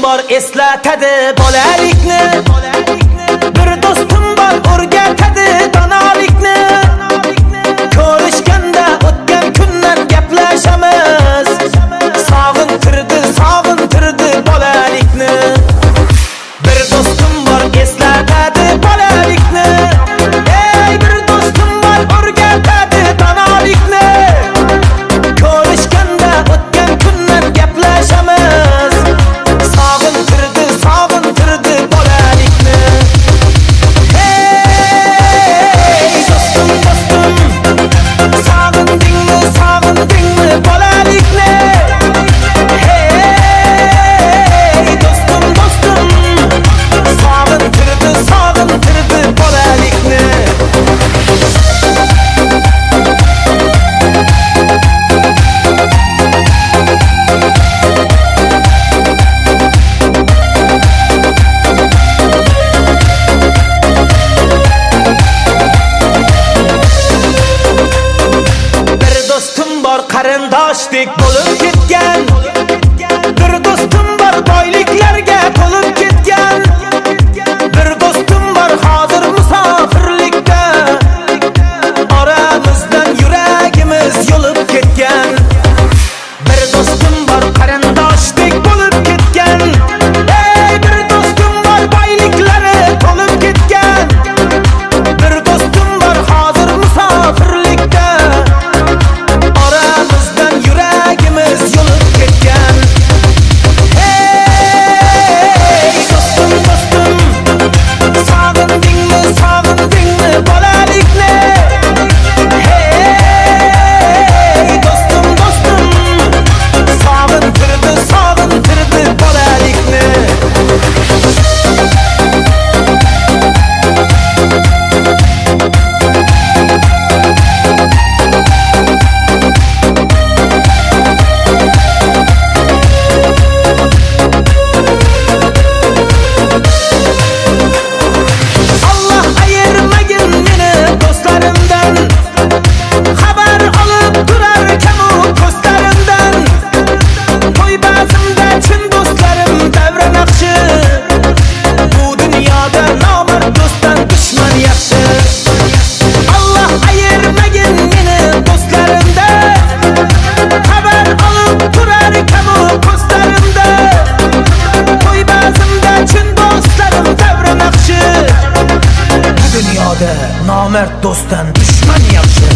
bor eslatadi bolalikni. Bir do'stim bor o'rgatadi donolikni. Ko'rishganda o'tgan kundan gaplashamiz. Sog'intirdi bolalikni. Bir do'stim bor eslatadi bolalikni. Ey bir do'stim bor o'rgatadi donolikni. Ko'rishganda o'tgan kundan gaplashamiz. Sog'intirdi bolalikni. Hey do'stim, sog'indingmi bolalikni? Hey do'stim, sog'intirdi bolalikni. Qarindoshdek bo'lib ketgan. Bir do'stim bor boyliklarga to'lib ketgan. Bir do'stim bor hozir musofirlikda. Oramizdan yuragimiz yo'lib ketgan. Bir do'stim bor qarindoshdek bo'lib ketgan. Ey bir do'stim bor boyliklari to'lib ketgan. Bir do'stim bor hozir musofirlikda. Nomard do'stdan dushman yaxshi.